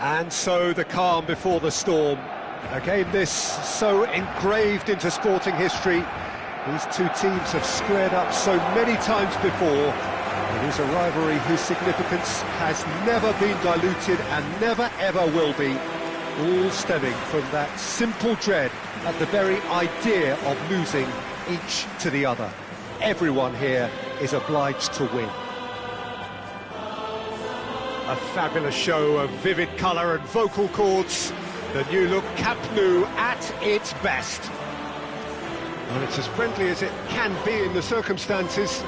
And so the calm before the storm. A game this so engraved into sporting history. These two teams have squared up so many times before. It is a rivalry whose significance has never been diluted and never ever will be. All stemming from that simple dread at the very idea of losing each to the other. Everyone here is obliged to win. A fabulous show of vivid colour and vocal cords. The new look Camp Nou at its best. Well, it's as friendly as it can be in the circumstances,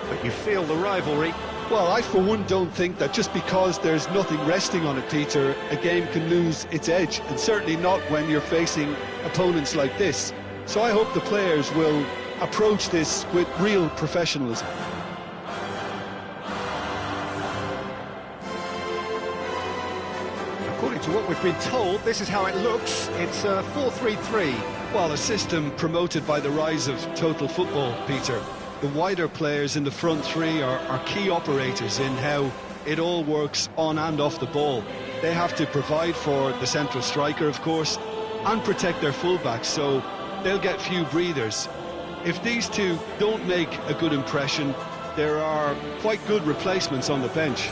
but you feel the rivalry. Well, I for one don't think that just because there's nothing resting on it, Peter, a game can lose its edge, and certainly not when you're facing opponents like this. So I hope the players will approach this with real professionalism. According to what we've been told, this is how it looks. It's a 4-3-3. Well, a system promoted by the rise of total football, Peter. The wider players in the front three are key operators in how it all works on and off the ball. They have to provide for the central striker, of course, and protect their fullbacks, so they'll get few breathers. If these two don't make a good impression, there are quite good replacements on the bench.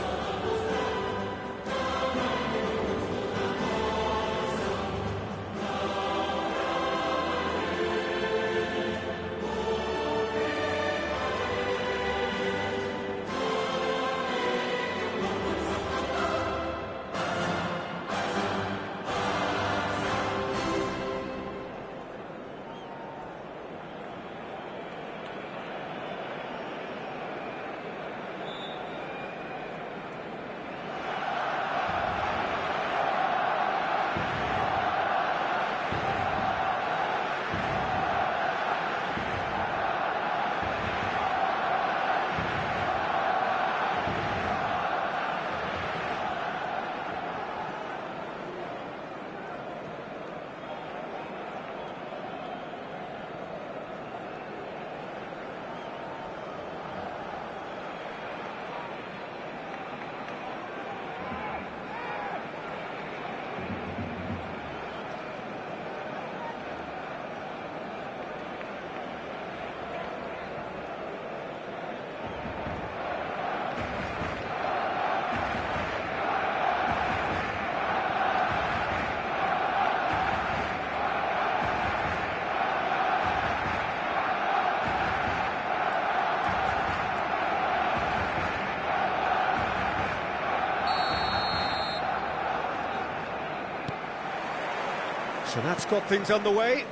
So that's got things underway.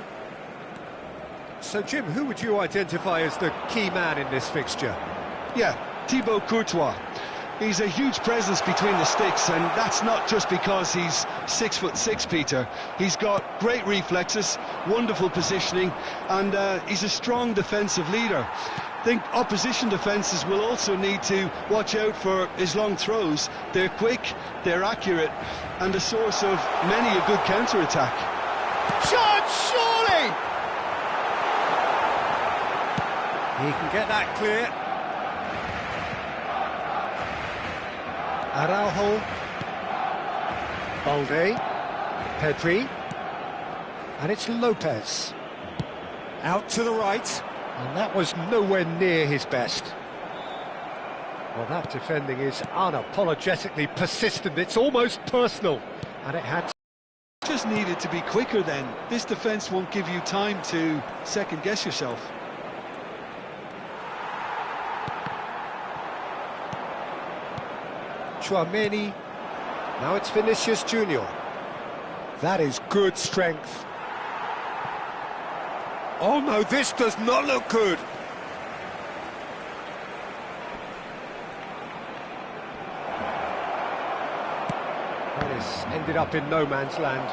So, Jim, who would you identify as the key man in this fixture? Yeah, Thibaut Courtois. He's a huge presence between the sticks, and that's not just because he's 6'6", Peter. He's got great reflexes, wonderful positioning, and he's a strong defensive leader. I think opposition defences will also need to watch out for his long throws. They're quick, they're accurate, and a source of many a good counter-attack. Shot, surely! He can get that clear. Araujo. Balde. Pedri. And it's Lopez. Out to the right. And that was nowhere near his best. Well, that defending is unapologetically persistent. It's almost personal. And it had just needed to be quicker then. This defence won't give you time to second-guess yourself. Chouameni. Now it's Vinicius Junior. That is good strength. Oh no, this does not look good. This ended up in no man's land.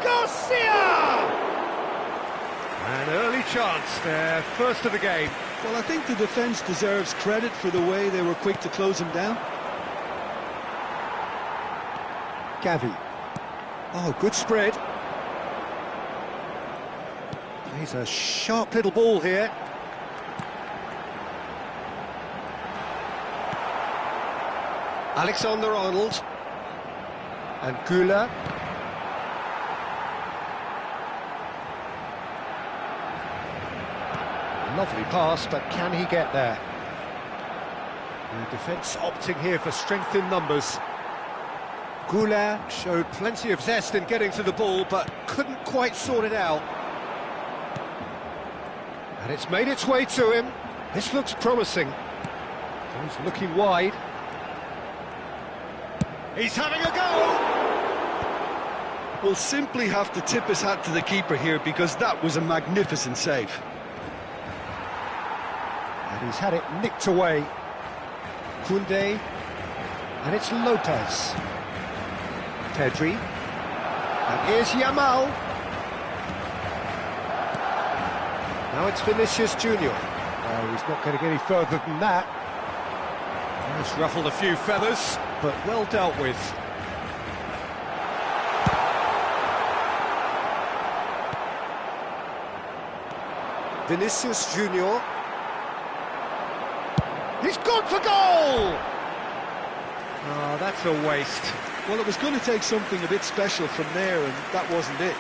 Garcia! An early chance there, first of the game. Well, I think the defence deserves credit for the way they were quick to close him down. Gavi. Oh, good spread. He's a sharp little ball here. Alexander-Arnold. And Güler. Lovely pass, but can he get there? The defence opting here for strength in numbers. Güler showed plenty of zest in getting to the ball, but couldn't quite sort it out. And it's made its way to him. This looks promising. He's looking wide. He's having a go! We'll simply have to tip his hat to the keeper here, because that was a magnificent save. And he's had it nicked away. Koundé, and it's Lopez. Pedri, and here's Yamal. Now it's Vinicius Junior. Oh, he's not going to get any further than that. Just ruffled a few feathers, but well dealt with. Vinicius Junior. He's gone for goal! Oh, that's a waste. Well, it was going to take something a bit special from there, and that wasn't it.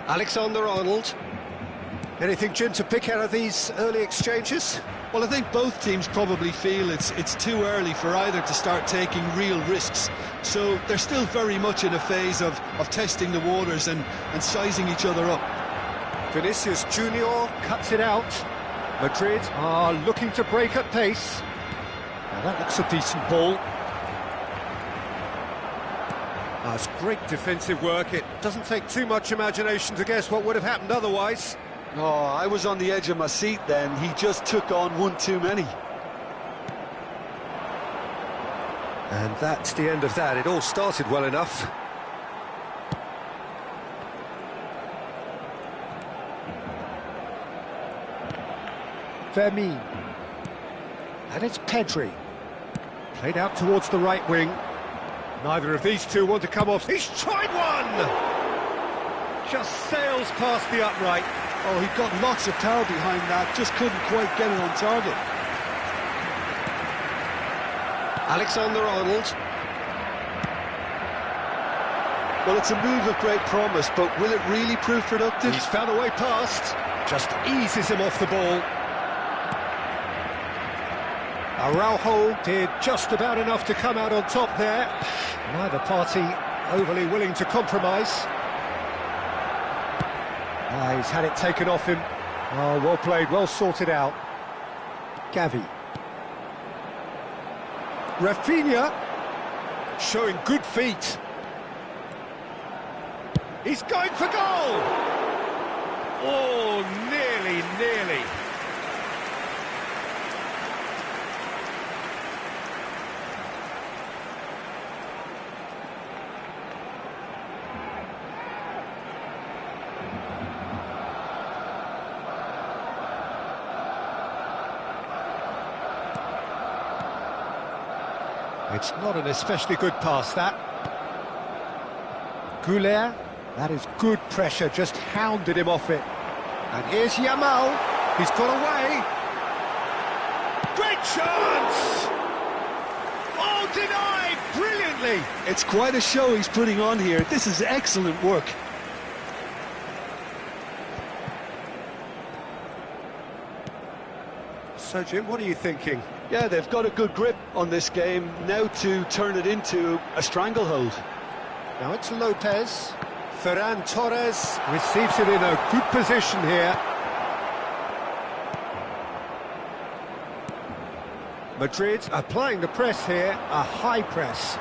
Alexander-Arnold. Anything, Jim, to pick out of these early exchanges? Well, I think both teams probably feel it's too early for either to start taking real risks. So they're still very much in a phase of testing the waters and sizing each other up. Vinicius Junior cuts it out. Madrid are looking to break at pace. Now that looks a decent ball. That's great defensive work. It doesn't take too much imagination to guess what would have happened otherwise. Oh, I was on the edge of my seat then. He just took on one too many. And that's the end of that. It all started well enough. Fermin. And it's Pedri. Played out towards the right wing. Neither of these two want to come off. He's tried one! Just sails past the upright. Oh, he got lots of power behind that, just couldn't quite get it on target. Alexander-Arnold. Well, it's a move of great promise, but will it really prove productive? He's found a way past. Just eases him off the ball. Araujo did just about enough to come out on top there. Neither party overly willing to compromise. He's had it taken off him. Oh, well played, well sorted out. Gavi. Rafinha showing good feet. He's going for goal! Oh, nearly. It's not an especially good pass, that. Güler, that is good pressure, just hounded him off it. And here's Yamal, he's got away. Great chance! Oh, denied, brilliantly! It's quite a show he's putting on here. This is excellent work. So, Jim, what are you thinking? Yeah, they've got a good grip on this game, now to turn it into a stranglehold. Now it's Lopez. Ferran Torres receives it in a good position here. Madrid applying the press here, a high press.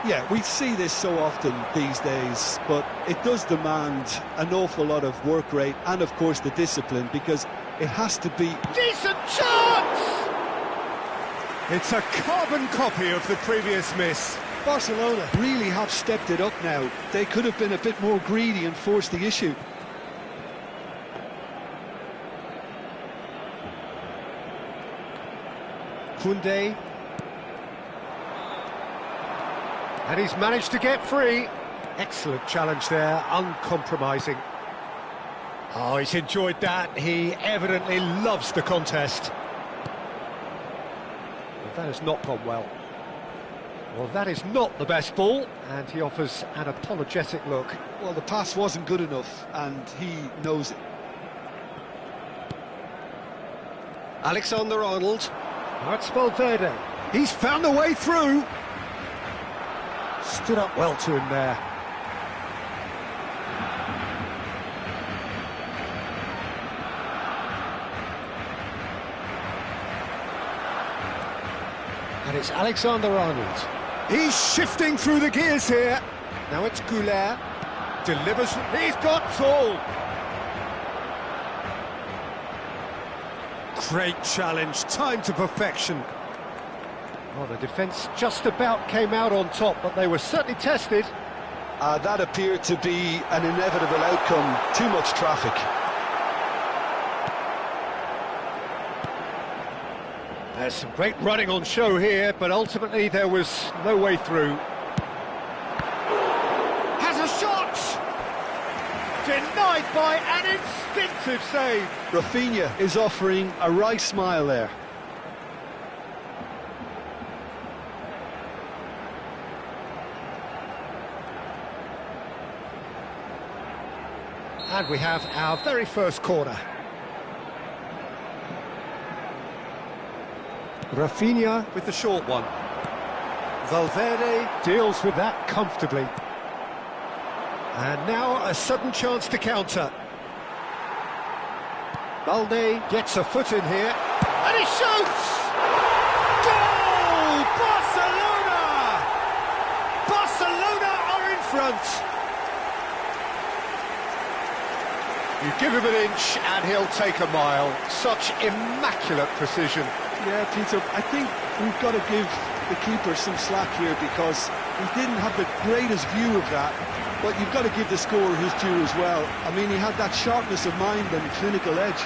Yeah, we see this so often these days, but it does demand an awful lot of work rate and, of course, the discipline, because it has to be... Decent chance! It's a carbon copy of the previous miss. Barcelona really have stepped it up now. They could have been a bit more greedy and forced the issue. Koundé. And he's managed to get free. Excellent challenge there, uncompromising. Oh, he's enjoyed that. He evidently loves the contest. Well, that has not gone well. Well, that is not the best ball, and he offers an apologetic look. Well, the pass wasn't good enough, and he knows it. Alexander-Arnold. Now it's Valverde. He's found a way through. Stood up well to him there. And it's Alexander-Arnold. He's shifting through the gears here. Now it's Goulet. Delivers. He's got full. Great challenge, time to perfection. Well, the defence just about came out on top, but they were certainly tested. That appeared to be an inevitable outcome. Too much traffic. There's some great running on show here, but ultimately there was no way through. Has a shot! Denied by an instinctive save. Rafinha is offering a wry smile there. And we have our very first corner. Rafinha with the short one. Valverde deals with that comfortably. And now a sudden chance to counter. Balde gets a foot in here, and he shoots! Goal! Barcelona! Barcelona are in front. You give him an inch and he'll take a mile. Such immaculate precision. Yeah, Peter, I think we've got to give the keeper some slack here because he didn't have the greatest view of that, but you've got to give the scorer his due as well. I mean, he had that sharpness of mind and clinical edge.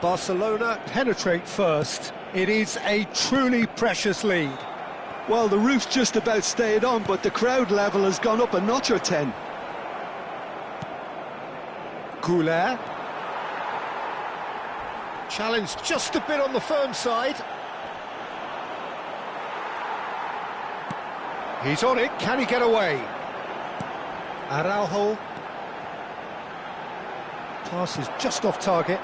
Barcelona penetrate first. It is a truly precious lead. Well, the roof's just about stayed on, but the crowd level has gone up a notch or 10. Goulet. Challenged just a bit on the firm side. He's on it, can he get away? Araujo. Pass is just off target.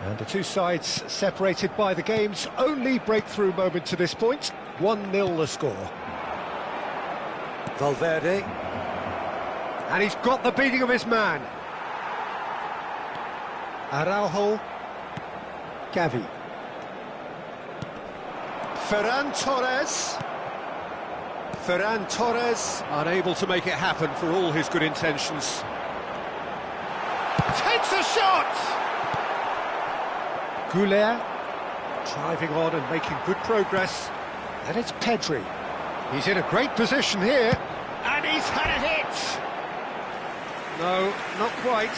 And the two sides separated by the game's only breakthrough moment to this point. 1-0 the score. Valverde. And he's got the beating of his man. Araujo. Gavi. Ferran Torres. Ferran Torres unable to make it happen for all his good intentions. Takes a shot! Goulet driving on and making good progress. And it's Pedri. He's in a great position here. And he's had a hit! No, not quite.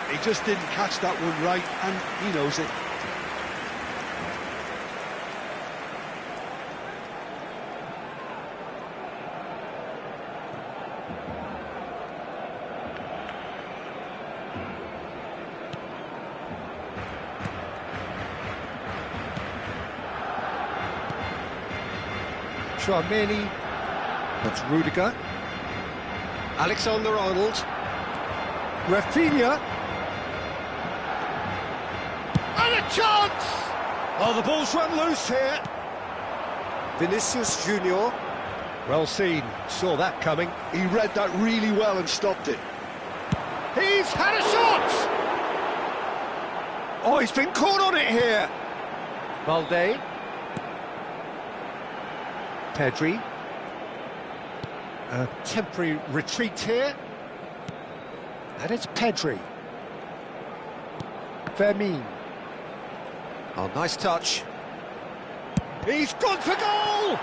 He just didn't catch that one right, and he knows it. Tchouameni, that's Rudiger. Alexander-Arnold. Rafinha. And a chance! Oh, the ball's run loose here. Vinicius Junior. Well seen, saw that coming. He read that really well and stopped it. He's had a shot! Oh, he's been caught on it here. Balde. Pedri. A temporary retreat here. And it's Pedri. Fermin. Oh, nice touch. He's gone for goal!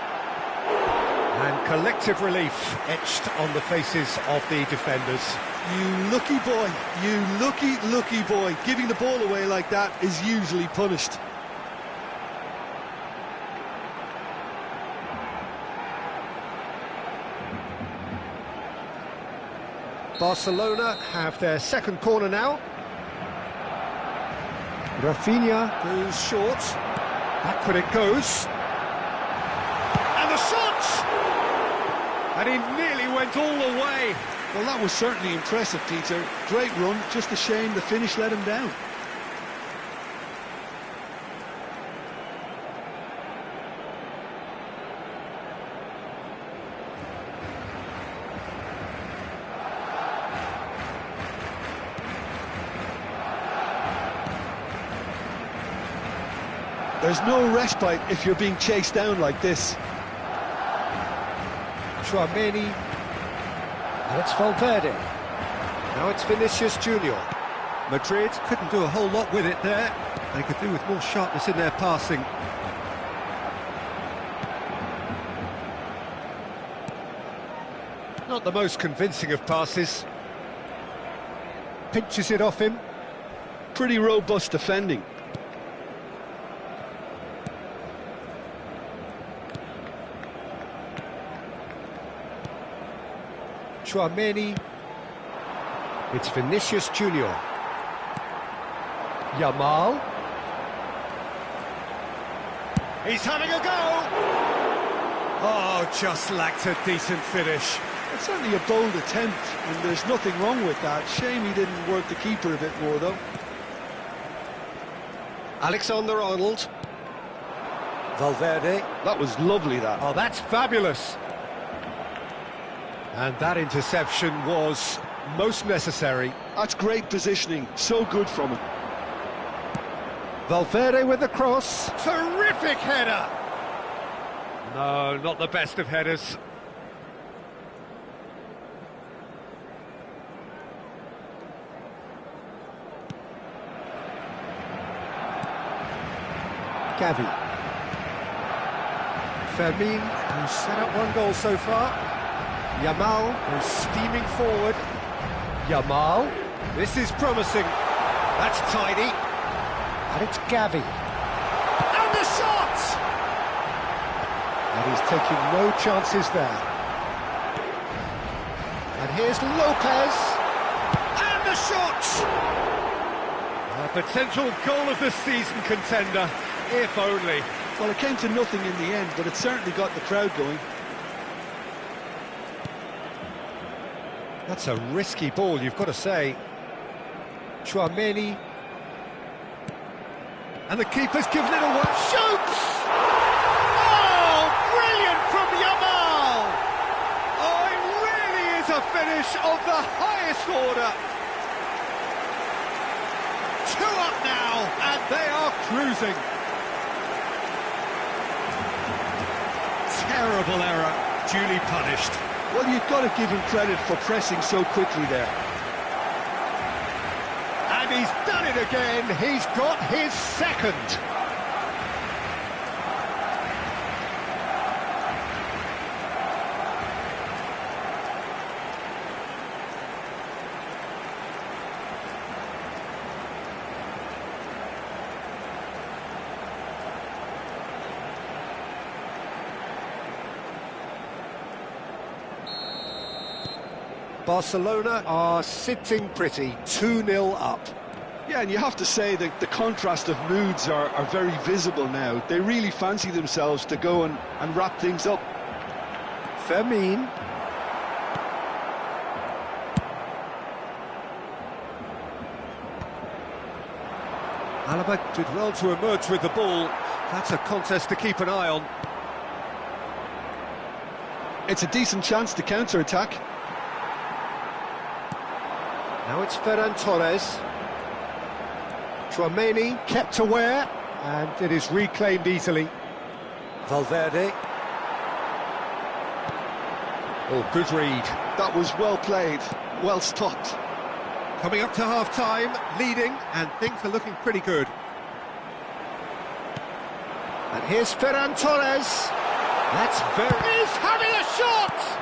And collective relief etched on the faces of the defenders. You lucky boy, you lucky boy. Giving the ball away like that is usually punished. Barcelona have their second corner now. Rafinha goes short. Backward it goes. And the shot! And he nearly went all the way. Well, that was certainly impressive, Peter. Great run, just a shame the finish let him down. There's no respite if you're being chased down like this. Tchouaméni. And it's Valverde. Now it's Vinicius Junior. Madrid couldn't do a whole lot with it there. They could do with more sharpness in their passing. Not the most convincing of passes. Pinches it off him. Pretty robust defending. Tchouaméni. It's Vinicius Junior. Yamal. He's having a go! Oh, just lacked a decent finish. It's certainly a bold attempt, and there's nothing wrong with that. Shame he didn't work the keeper a bit more, though. Alexander-Arnold. Valverde. That was lovely, that. Oh, that's fabulous. And that interception was most necessary. That's great positioning, so good from him. Valverde with the cross. Terrific header! No, not the best of headers. Gavi. Fermin, who's set up one goal so far. Yamal goes steaming forward. Yamal, this is promising. That's tidy. And it's Gavi. And the shot! And he's taking no chances there. And here's Lopez. And the shot! A potential goal of the season contender, if only. Well, it came to nothing in the end, but it certainly got the crowd going. That's a risky ball, you've got to say. Tchouaméni. And the keeper's given it away. Shoots! Oh, brilliant from Yamal! Oh, it really is a finish of the highest order. 2 up now, and they are cruising. Terrible error, duly punished. Well, you've got to give him credit for pressing so quickly there. And he's done it again. He's got his second. Barcelona are sitting pretty, 2-0 up. Yeah, and you have to say that the contrast of moods are very visible now. They really fancy themselves to go and wrap things up. Fermin. Alaba did well to emerge with the ball. That's a contest to keep an eye on. It's a decent chance to counter-attack. Now it's Ferran Torres. Tchouaméni kept aware, and it is reclaimed easily. Valverde. Oh, good read. That was well played, well stopped. Coming up to half-time, leading, and things are looking pretty good. And here's Ferran Torres. That's very... He's having a shot!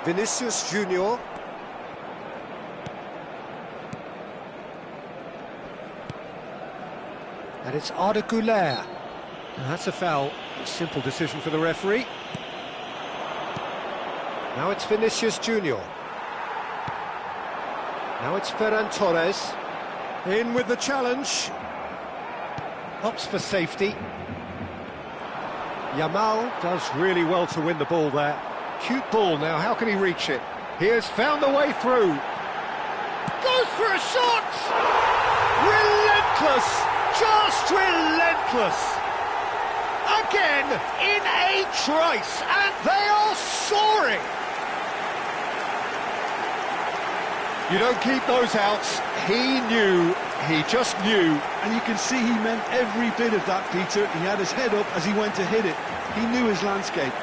Vinicius Junior. And it's Arda Güler. That's a foul. A simple decision for the referee. Now it's Vinicius Junior. Now it's Ferran Torres. In with the challenge. Opts for safety. Yamal does really well to win the ball there. Cute ball now, how can he reach it? He has found the way through. Goes for a shot! Relentless! Just relentless! Again, in a trice, and they are soaring! You don't keep those outs. He knew, he just knew. And you can see he meant every bit of that, Peter. He had his head up as he went to hit it. He knew his landscape.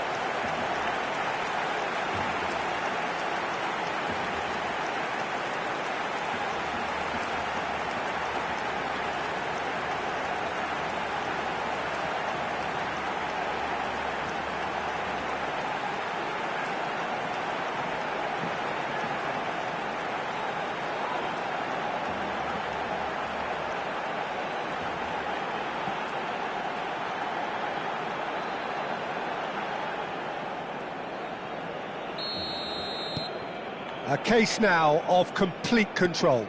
A case now of complete control.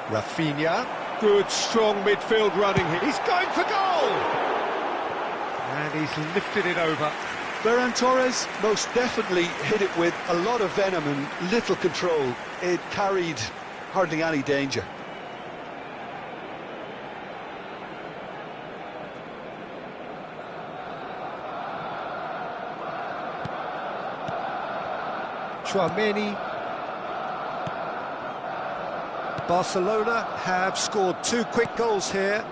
Rafinha, good strong midfield running here. He's going for goal! And he's lifted it over. Ferran Torres most definitely hit it with a lot of venom and little control. It carried hardly any danger. Tchouaméni. Barcelona have scored 2 quick goals here.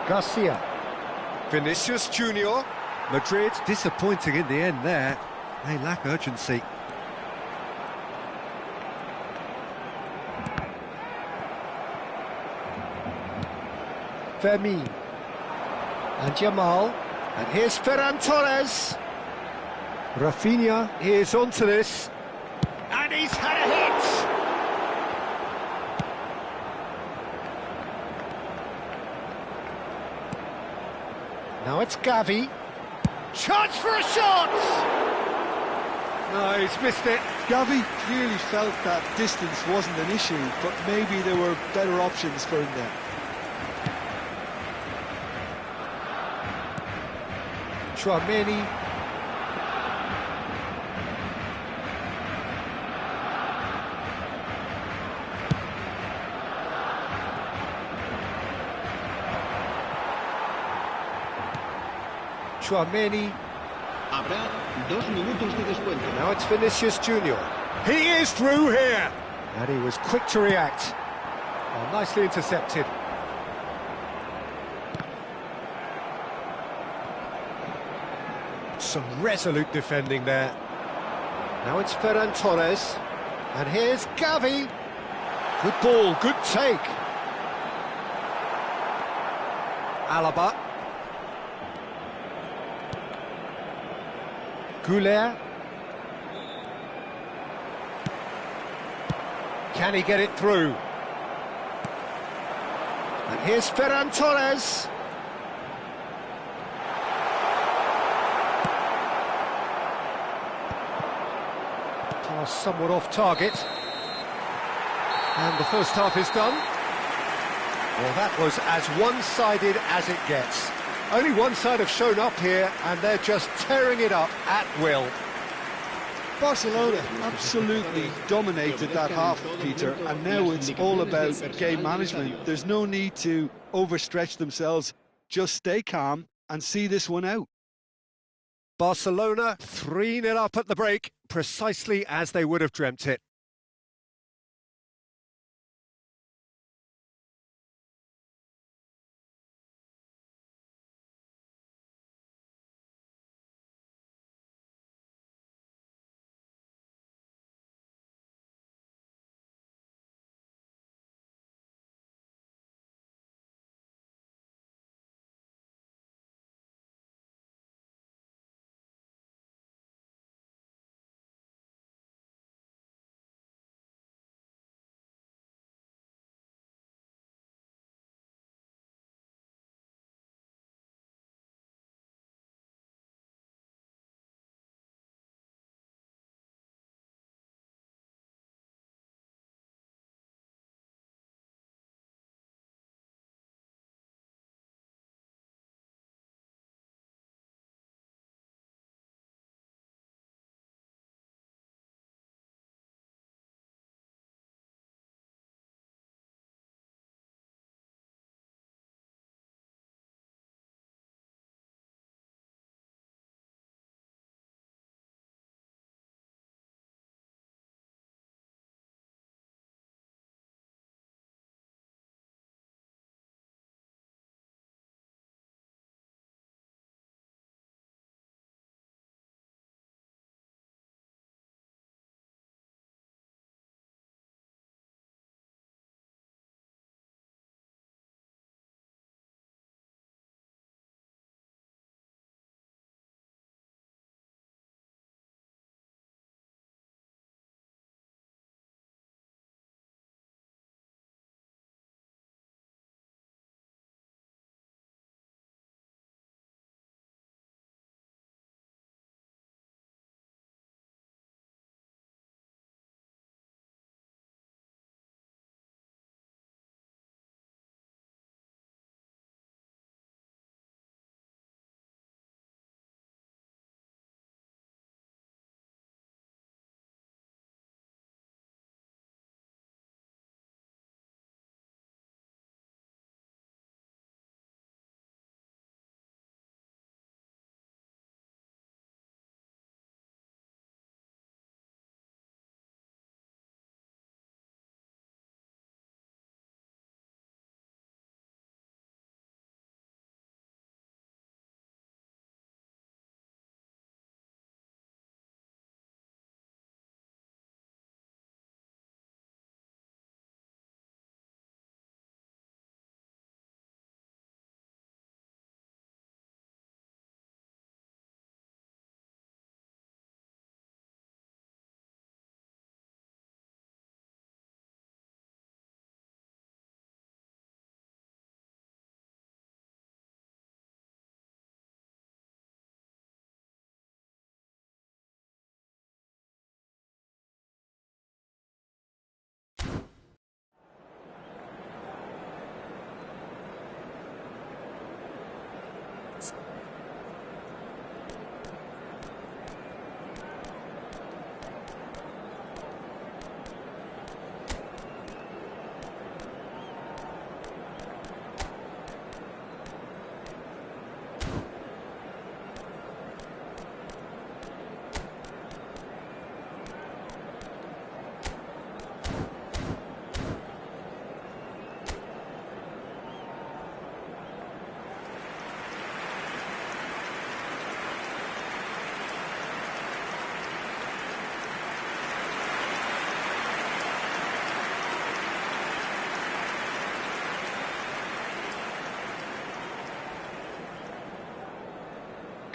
Garcia. Vinicius Junior. Madrid disappointing in the end there. They lack urgency. Fermin. And Yamal. And here's Ferran Torres. Rafinha is onto this, and he's had a hit! Now it's Gavi. Chance for a shot! No, he's missed it. Gavi clearly felt that distance wasn't an issue, but maybe there were better options for him there. Tchouaméni. Tchouaméni. Habrá 2 minutos de descuento. Now it's Vinicius Junior. He is through here! And he was quick to react. Oh, nicely intercepted. Some resolute defending there. Now it's Ferran Torres. And here's Gavi. Good ball, good take. Alaba. Güler. Can he get it through? And here's Ferran Torres. Pass somewhat off target. And the first half is done. Well, that was as one-sided as it gets. Only one side have shown up here, and they're just tearing it up at will. Barcelona absolutely dominated that half, Peter, and now it's all about game management. There's no need to overstretch themselves. Just stay calm and see this one out. Barcelona 3-0 up at the break, precisely as they would have dreamt it.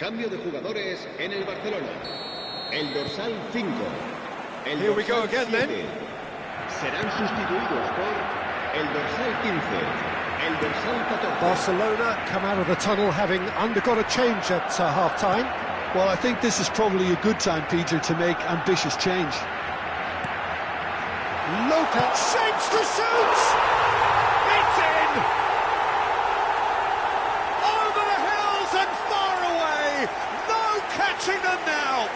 Cambio de jugadores en el Barcelona. El dorsal 5. Here we go again, then. Serán sustituidos por el dorsal 15. El dorsal 14. Barcelona come out of the tunnel having undergone a change at half-time. Well, I think this is probably a good time, Peter, to make ambitious change. Lopez shapes to shoot! It's in! Over the hills and far away! No catching them now!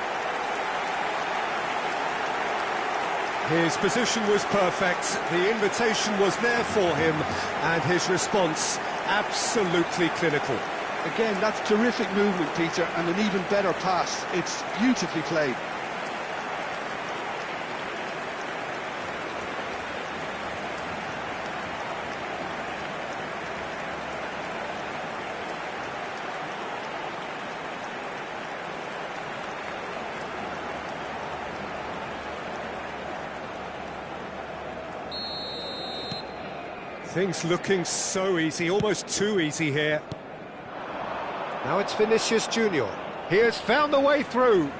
His position was perfect, the invitation was there for him, and his response absolutely clinical. Again, that's terrific movement, Peter, and an even better pass. It's beautifully played. Things looking so easy, almost too easy here. Now it's Vinicius Junior. He has found the way through.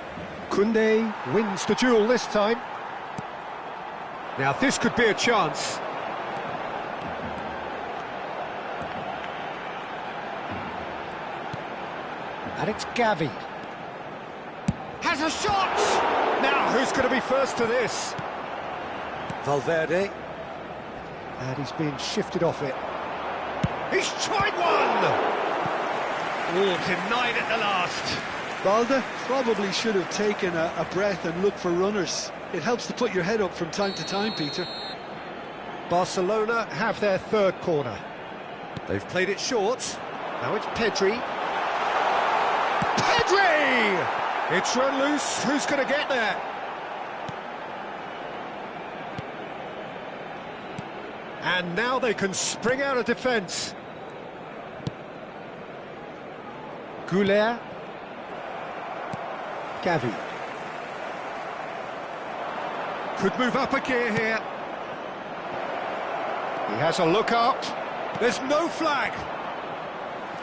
Koundé wins the duel this time. Now this could be a chance. And it's Gavi. Has a shot! Now who's going to be first to this? Valverde. And he's being shifted off it. He's tried one! Oh, denied at the last. Balde probably should have taken a breath and looked for runners. It helps to put your head up from time to time, Peter. Barcelona have their third corner. They've played it short. Now it's Pedri. Pedri! It's run loose. Who's going to get there? And now they can spring out of defence. Goulet. Gavi. Could move up a gear here. He has a look up. There's no flag.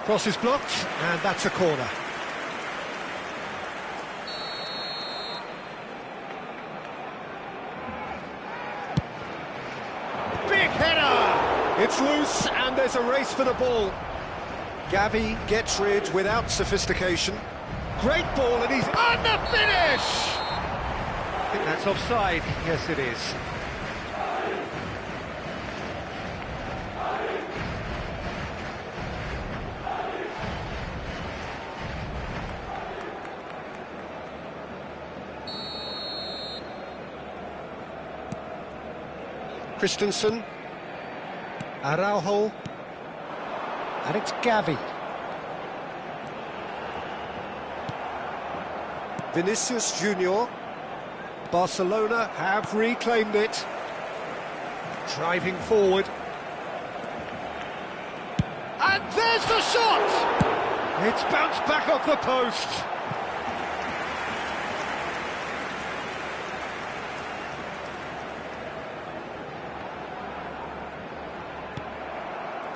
Cross is blocked, and that's a corner. Big header! It's loose, and there's a race for the ball. Gavi gets rid without sophistication. Great ball, and he's on the finish! I think that's offside. Yes, it is. Christensen. Araujo. And it's Gavi. Vinicius Junior. Barcelona have reclaimed it. Driving forward. And there's the shot! It's bounced back off the post.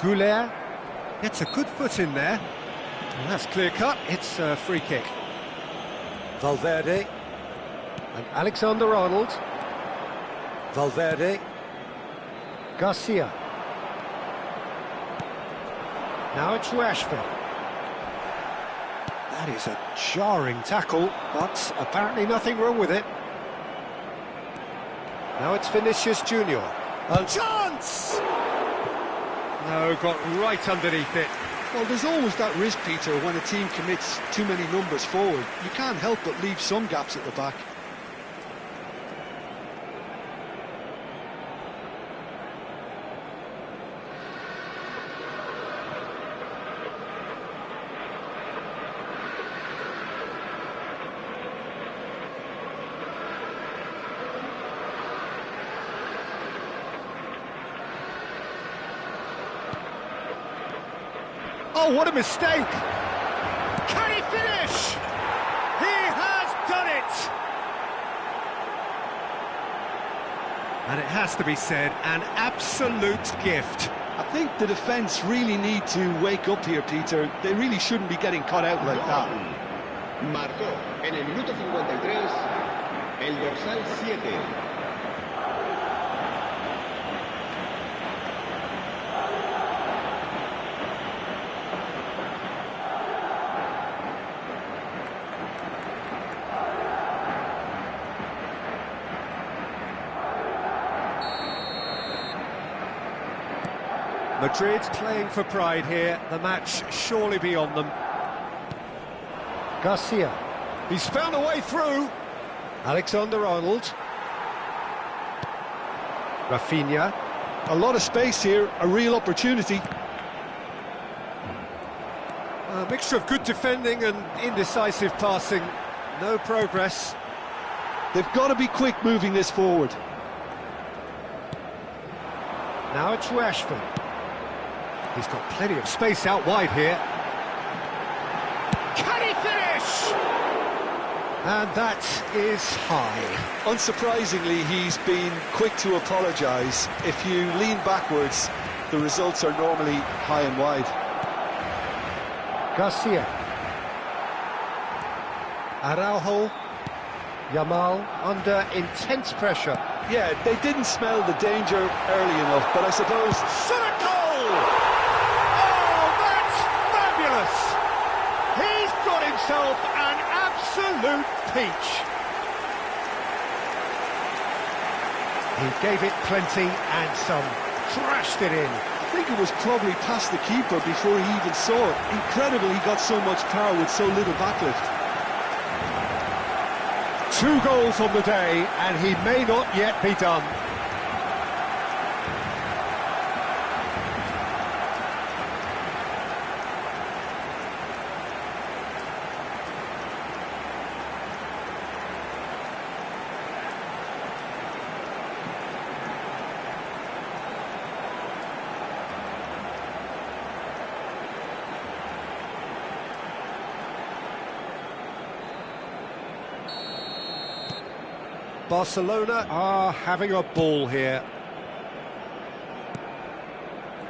Goulet gets a good foot in there. And that's clear cut. It's a free kick. Valverde and Alexander-Arnold. Valverde. Garcia. Now it's Rashford. That is a jarring tackle, but apparently nothing wrong with it. Now it's Vinicius Junior. A chance! No, got right underneath it. Well, there's always that risk, Peter, when a team commits too many numbers forward. You can't help but leave some gaps at the back. Oh, what a mistake! Can he finish? He has done it! And it has to be said, an absolute gift. I think the defence really need to wake up here, Peter. They really shouldn't be getting caught out like that. Marcó en el minuto 53 el dorsal 7. Madrid playing for pride here, the match surely beyond them. Garcia, he's found a way through. Alexander-Arnold. Rafinha. A lot of space here, a real opportunity. A mixture of good defending and indecisive passing. No progress. They've got to be quick moving this forward. Now it's Rashford. He's got plenty of space out wide here. Can he finish? And that is high. Unsurprisingly, he's been quick to apologise. If you lean backwards, the results are normally high and wide. Garcia. Araujo. Yamal under intense pressure. Yeah, they didn't smell the danger early enough, but I suppose... Shot a goal! Oh, that's fabulous! He's got himself an absolute peach. He gave it plenty and some. Trashed it in. I think it was probably past the keeper before he even saw it. Incredible he got so much power with so little backlift. 2 goals on the day, and he may not yet be done. Barcelona are having a ball here.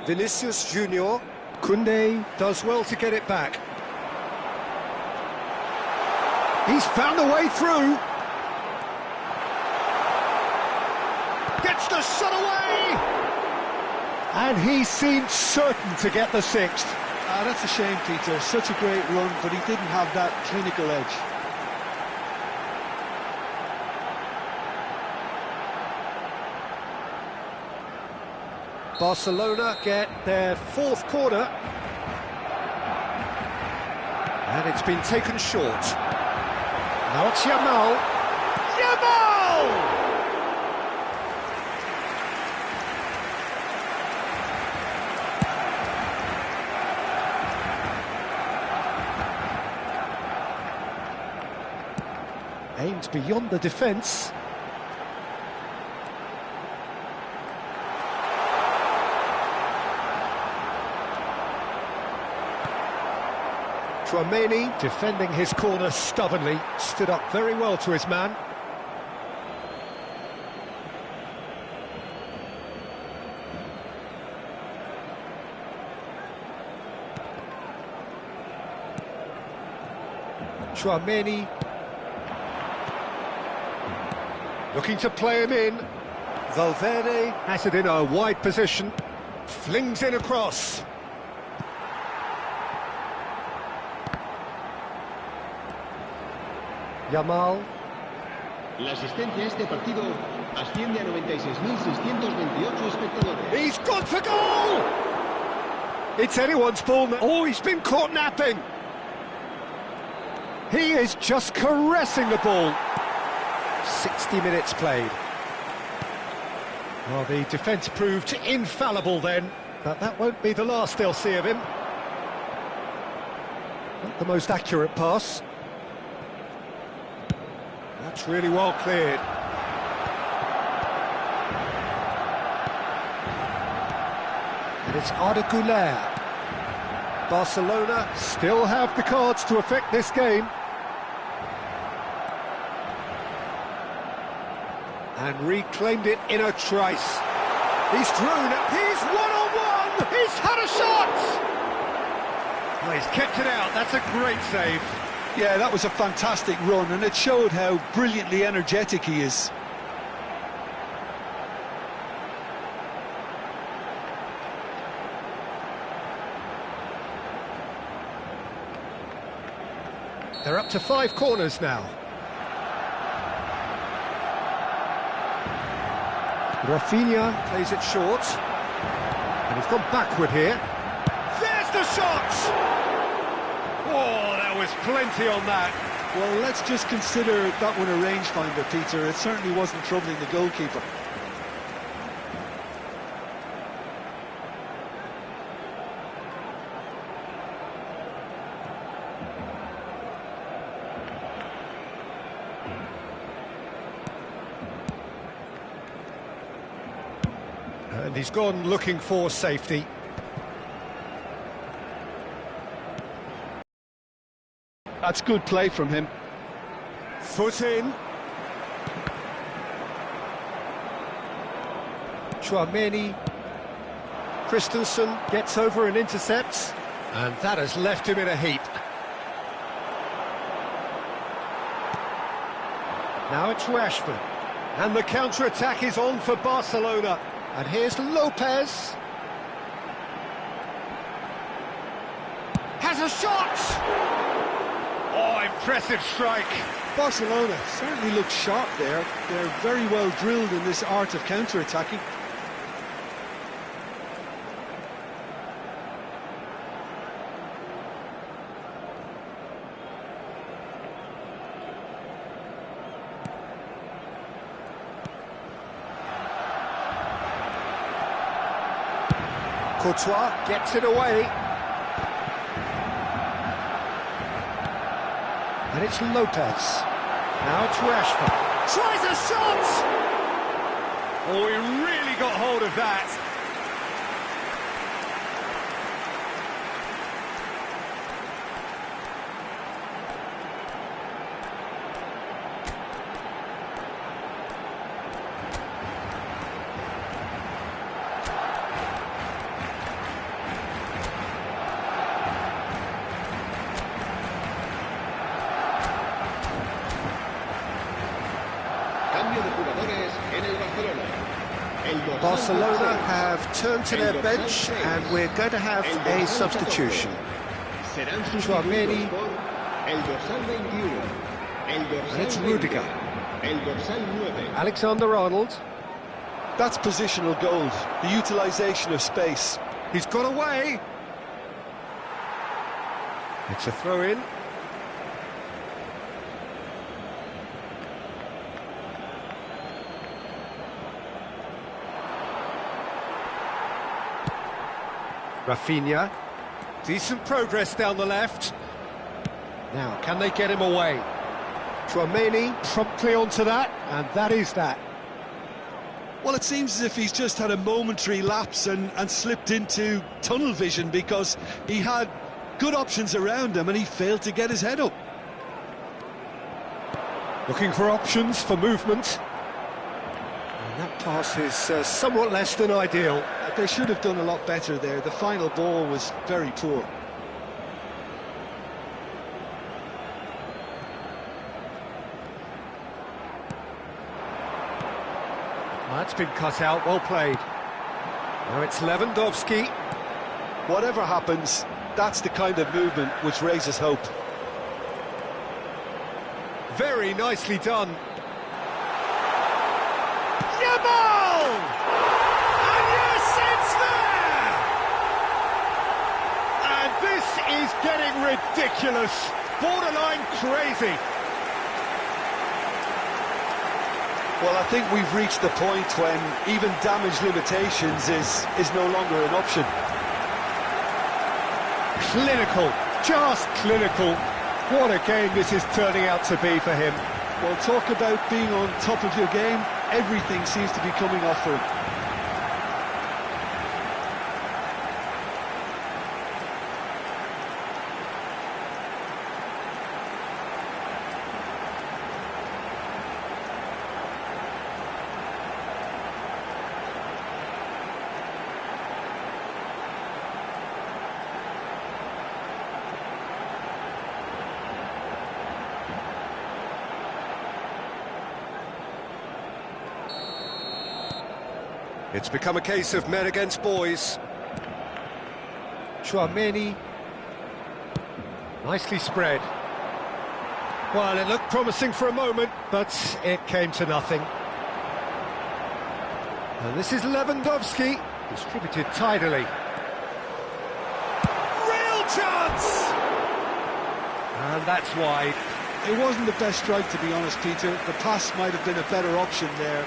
Vinicius Junior. Koundé does well to get it back. He's found a way through. Gets the shot away! And he seemed certain to get the 6th. That's a shame, Peter. Such a great run, but he didn't have that clinical edge. Barcelona get their 4th corner. And it's been taken short. Now it's Yamal. Yamal! Aimed beyond the defence. Tchouaméni, defending his corner stubbornly, stood up very well to his man. Tchouaméni, looking to play him in. Valverde has it in a wide position, flings in across. Yamal. La asistencia a este partido asciende a 96.628 espectadores. He's gone for goal! It's anyone's ball now. Oh, he's been caught napping. He is just caressing the ball. 60 minutes played. Well, the defence proved infallible then, but that won't be the last they'll see of him. Not the most accurate pass. That's really well cleared. And it's Arda Güler. Barcelona still have the cards to affect this game. And reclaimed it in a trice. He's through. He's one-on-one! He's had a shot! Oh, he's kept it out. That's a great save. Yeah, that was a fantastic run, and it showed how brilliantly energetic he is. They're up to 5 corners now. Rafinha plays it short. And he's gone backward here. There's the shot! Oh, there was plenty on that. Well, let's just consider that one a rangefinder, Peter. It certainly wasn't troubling the goalkeeper. And he's gone looking for safety. That's good play from him. Foot in. Chouameni. Christensen gets over and intercepts. And that has left him in a heap. Now it's Rashford. And the counter-attack is on for Barcelona. And here's Lopez. Has a shot! Oh, impressive strike. Barcelona certainly look sharp there. They're very well drilled in this art of counter-attacking. Courtois gets it away. And it's Lopez. Now it's Rashford. Tries a shot! Oh, he really got hold of that. Barcelona have turned to their bench and we're going to have a substitution. Chouameni, and it's Rudiger. Alexander-Arnold. That's positional gold, the utilisation of space. He's got away. It's a throw-in. Rafinha, decent progress down the left. Now, can they get him away? Chouameni promptly onto that, and that is that. Well, it seems as if he's just had a momentary lapse and slipped into tunnel vision, because he had good options around him and he failed to get his head up. Looking for options for movement. And that pass is somewhat less than ideal. They should have done a lot better there. The final ball was very poor. That's been cut out, well played. Now it's Lewandowski. Whatever happens, that's the kind of movement which raises hope. Very nicely done. Yamal! And yes, it's there! And this is getting ridiculous, borderline crazy. Well, I think we've reached the point when even damage limitations is no longer an option. Clinical, just clinical. What a game this is turning out to be for him. Well, talk about being on top of your game. Everything seems to be coming off for him. It's become a case of men against boys. Chouameni. Nicely spread. Well, it looked promising for a moment, but it came to nothing. And this is Lewandowski, distributed tidily. Real chance! And that's wide. It wasn't the best strike, to be honest, Peter. The pass might have been a better option there.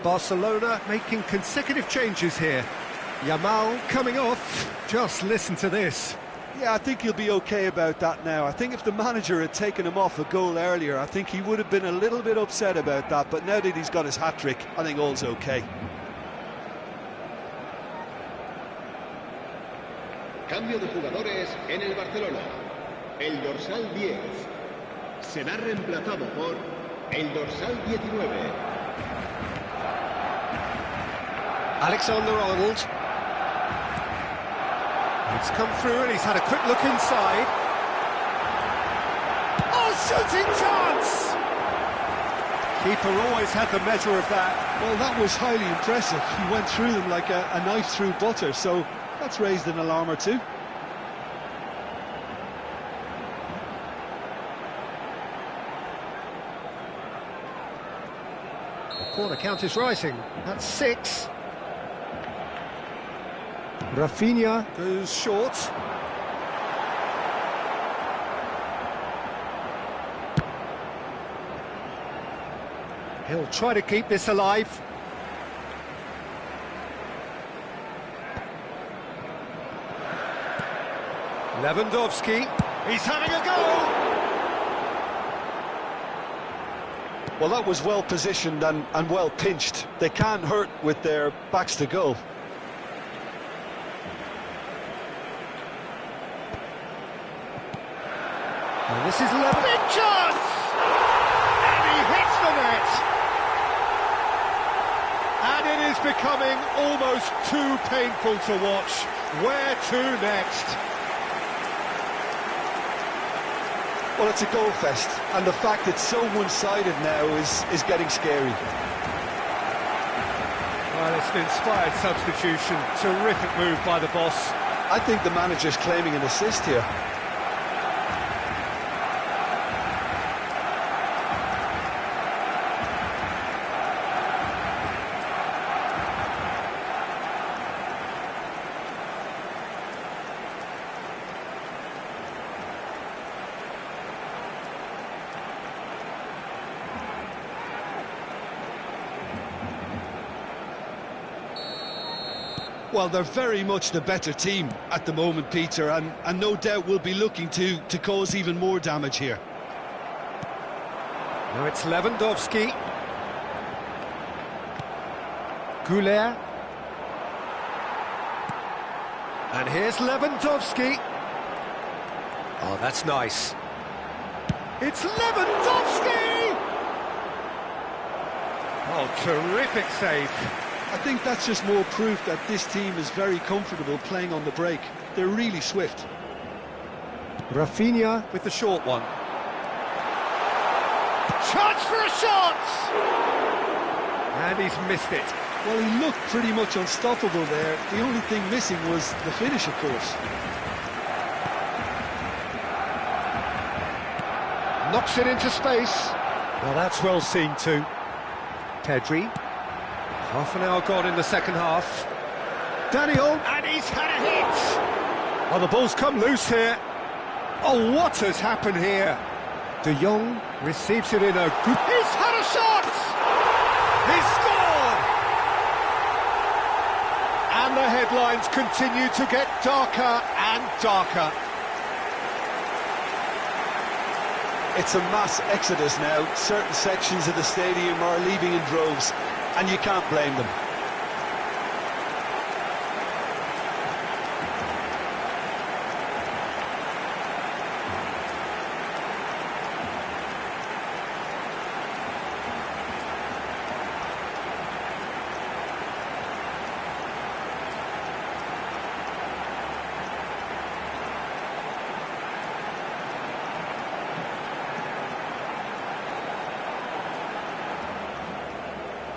Barcelona making consecutive changes here. Yamal coming off. Just listen to this. Yeah, I think he'll be okay about that now. I think if the manager had taken him off a goal earlier, I think he would have been a little bit upset about that. But now that he's got his hat-trick, I think all's okay. Cambio de jugadores en el Barcelona. El dorsal 10 será reemplazado por el dorsal 19. Alexander-Arnold. It's come through and he's had a quick look inside. Oh, shooting chance! Keeper always had the measure of that. Well, that was highly impressive. He went through them like a knife through butter, so that's raised an alarm or two. The corner count is rising. That's 6. Rafinha goes short. He'll try to keep this alive. Lewandowski, he's having a go! Well, that was well positioned and well pinched. They can't hurt with their backs to goal. And this is big chance! And he hits the net! And it is becoming almost too painful to watch. Where to next? Well, it's a goal fest, and the fact it's so one-sided now is getting scary. Well, it's an inspired substitution. Terrific move by the boss. I think the manager's claiming an assist here. Well, they're very much the better team at the moment, Peter, and no doubt will be looking to cause even more damage here. Now it's Lewandowski. Goulet. And here's Lewandowski. Oh, that's nice. It's Lewandowski! Oh, terrific save. I think that's just more proof that this team is very comfortable playing on the break. They're really swift. Rafinha with the short one. Chance for a shot! And he's missed it. Well, he looked pretty much unstoppable there. The only thing missing was the finish, of course. Knocks it into space. Well, that's well seen too. Pedri. Half an hour gone in the second half. Daniel, and he's had a hit! Oh, the ball's come loose here. Oh, what has happened here? De Jong receives it in a good... He's had a shot! He's scored! And the headlines continue to get darker and darker. It's a mass exodus now. Certain sections of the stadium are leaving in droves, and you can't blame them.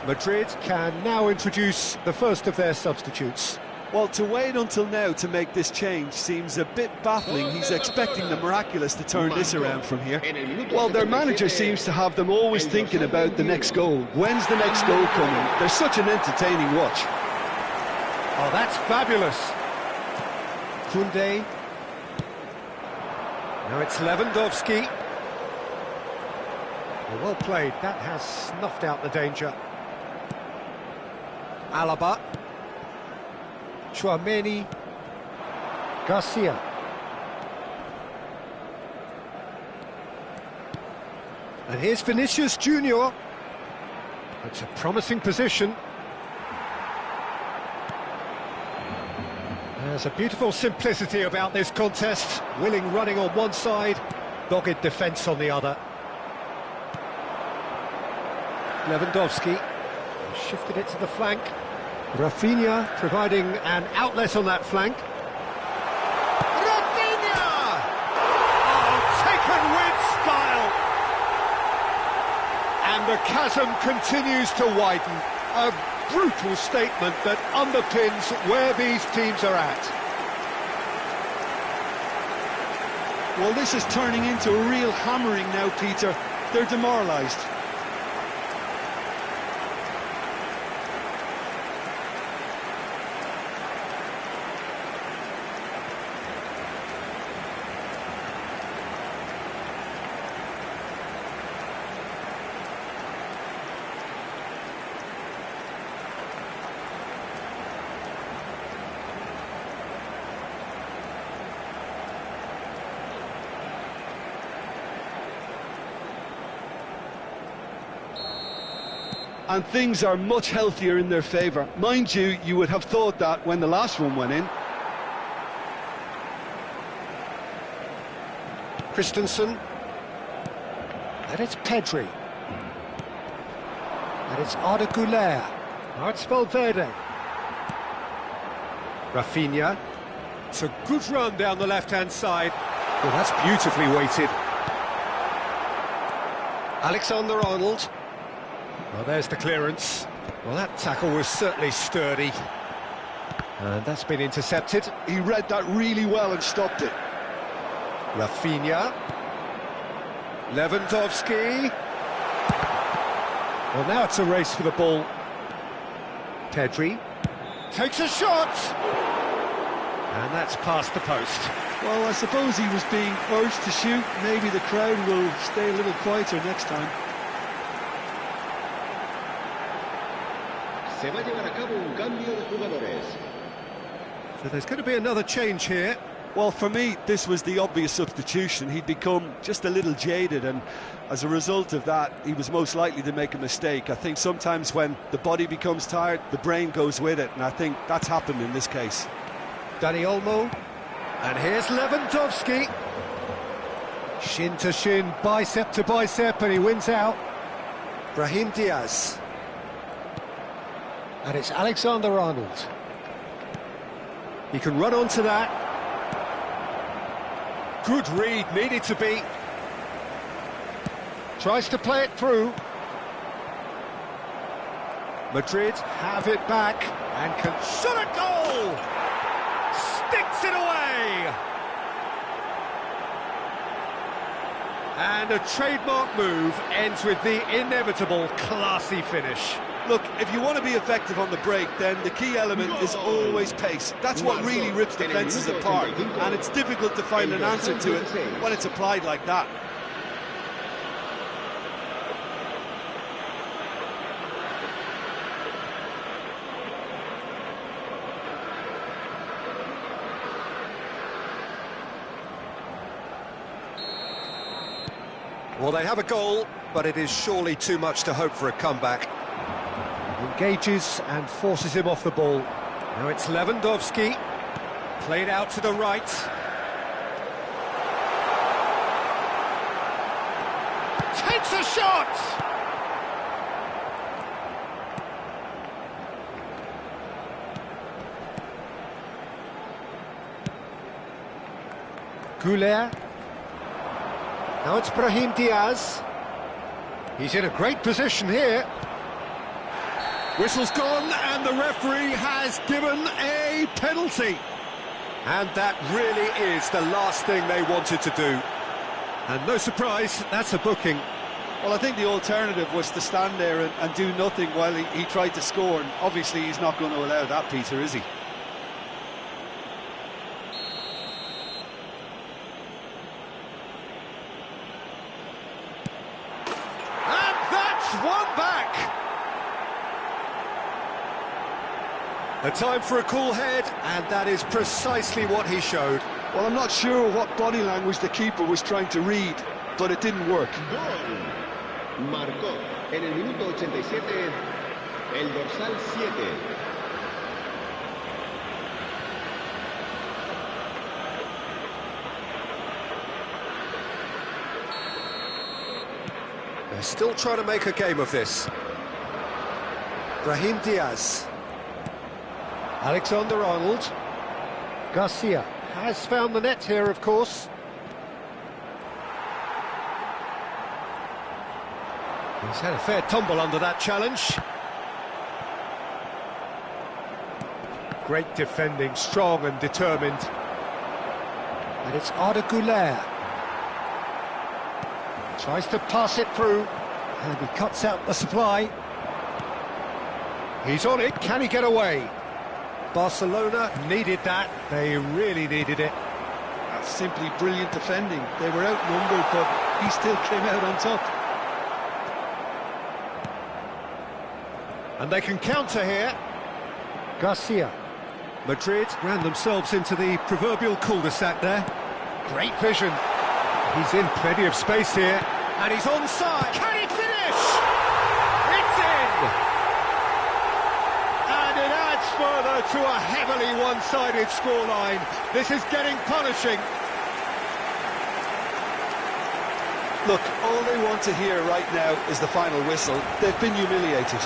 Madrid can now introduce the first of their substitutes. Well, to wait until now to make this change seems a bit baffling. He's expecting the miraculous to turn this around from here. Well, their manager seems to have them always thinking about the next goal. When's the next goal coming? They're such an entertaining watch. Oh, that's fabulous. Koundé. Now it's Lewandowski. Well played. That has snuffed out the danger. Alaba. Tchouaméni, Garcia. And here's Vinicius Junior. It's a promising position. There's a beautiful simplicity about this contest. Willing running on one side, dogged defence on the other. Lewandowski shifted it to the flank. Rafinha providing an outlet on that flank. Rafinha! Oh, taken with style! And the chasm continues to widen. A brutal statement that underpins where these teams are at. Well, this is turning into a real hammering now, Peter. They're demoralised. And things are much healthier in their favour. Mind you, you would have thought that when the last one went in. Christensen. And it's Pedri. And it's Arda Güler. Now it's Valverde. Rafinha. It's a good run down the left-hand side. Well, that's beautifully weighted. Alexander-Arnold. Well, there's the clearance. Well, that tackle was certainly sturdy. And that's been intercepted. He read that really well and stopped it. Rafinha. Lewandowski. Well, now it's a race for the ball. Pedri. Takes a shot! And that's past the post. Well, I suppose he was being urged to shoot. Maybe the crowd will stay a little quieter next time. Se va a llevar a cabo un cambio de jugadores. So there's going to be another change here. Well, for me, this was the obvious substitution. He'd become just a little jaded, and as a result of that, he was most likely to make a mistake. I think sometimes when the body becomes tired, the brain goes with it, and I think that's happened in this case. Dani Olmo. And here's Lewandowski. Shin to shin, bicep to bicep, and he wins out. Brahim Diaz. And it's Alexander-Arnold. He can run onto that. Good read, needed to be. Tries to play it through. Madrid have it back and can shot a goal! Sticks it away! And a trademark move ends with the inevitable classy finish. Look, if you want to be effective on the break, then the key element is always pace. That's what really rips defences apart, and it's difficult to find an answer to it when it's applied like that. Well, they have a goal, but it is surely too much to hope for a comeback. Engages and forces him off the ball. Now it's Lewandowski, played out to the right. Takes a shot! Güler. Now it's Brahim Diaz. He's in a great position here. Whistle's gone, and the referee has given a penalty. And that really is the last thing they wanted to do. And no surprise, that's a booking. Well, I think the alternative was to stand there and do nothing while he tried to score, and obviously he's not going to allow that, Peter, is he? And that's one back! A time for a cool head, and that is precisely what he showed. Well, I'm not sure what body language the keeper was trying to read, but it didn't work. Gol. Marcó en el minuto 87 el dorsal 7. They're still trying to make a game of this. Brahim Diaz. Alexander-Arnold. Garcia has found the net here, of course. He's had a fair tumble under that challenge. Great defending, strong and determined. And it's Arda Güler. Tries to pass it through, and he cuts out the supply. He's on it, can he get away? Barcelona needed that, they really needed it. That's simply brilliant defending. They were outnumbered, but he still came out on top. And they can counter here. Garcia. Madrid ran themselves into the proverbial cul-de-sac there. Great vision. He's in plenty of space here. And he's onside. Can he finish? It's in! And it adds further to a heavily one-sided scoreline. This is getting punishing. Look, all they want to hear right now is the final whistle. They've been humiliated.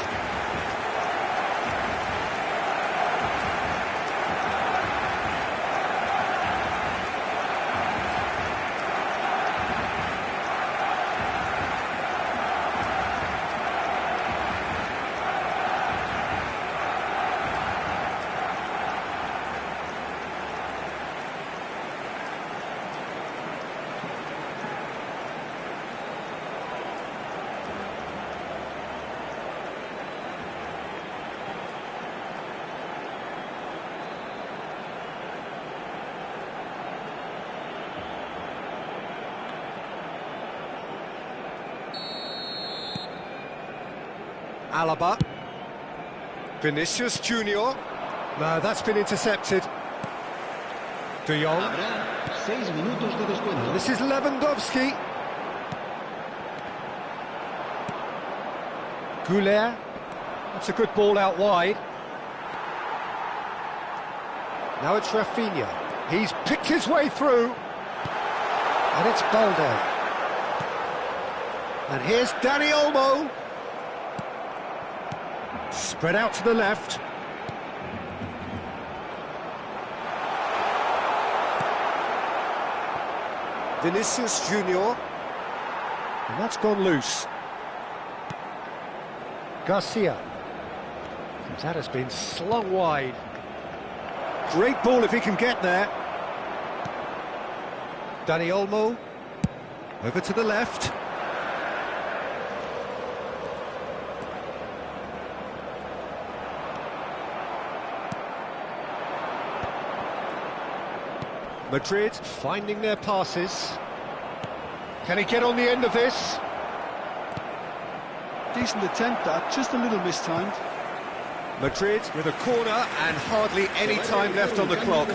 Alaba. Vinicius Junior. No, that's been intercepted. De Jong. Habrá 6 minutos de descuento. This is Lewandowski. Güler. That's a good ball out wide. Now it's Rafinha. He's picked his way through. And it's Balde. And here's Dani Olmo. Spread out to the left. Vinicius Junior. And that's gone loose. Garcia. That has been slung wide. Great ball if he can get there. Dani Olmo. Over to the left. Madrid finding their passes. Can he get on the end of this? Decent attempt, that, just a little mistimed. Madrid with a corner and hardly any time left on the clock.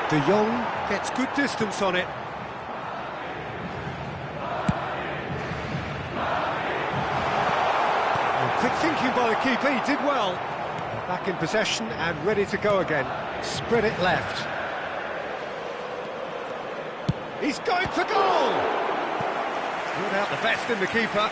De Jong gets good distance on it. Quick thinking by the keeper, he did well. Back in possession and ready to go again. Spread it left. He's going for goal! Brought out the best in the keeper.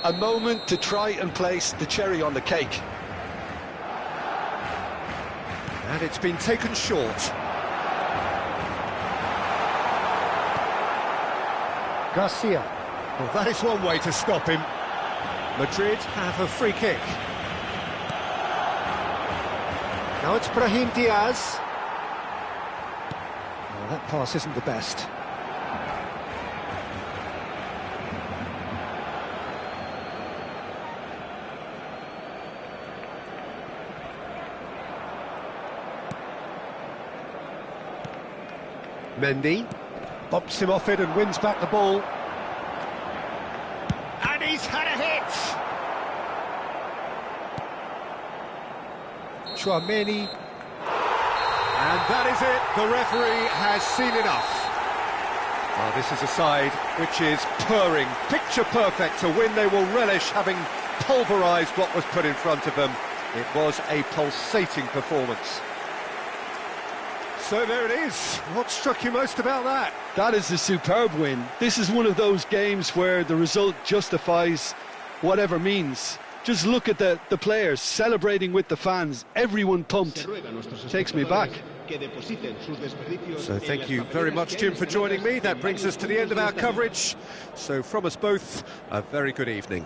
A moment to try and place the cherry on the cake. And it's been taken short. Garcia. Well, that is one way to stop him. Madrid have a free kick. Now it's Brahim Diaz. Well, that pass isn't the best. Mendy bumps him off it and wins back the ball. And he's had a hit! Chouameni. And that is it. The referee has seen enough. Well, this is a side which is purring, picture perfect. To win, they will relish having pulverised what was put in front of them. It was a pulsating performance. So there it is. What struck you most about that? That is a superb win. This is one of those games where the result justifies whatever means. Just look at the players celebrating with the fans. Everyone pumped. Takes me back. So thank you very much, Jim, for joining me. That brings us to the end of our coverage. So from us both, a very good evening.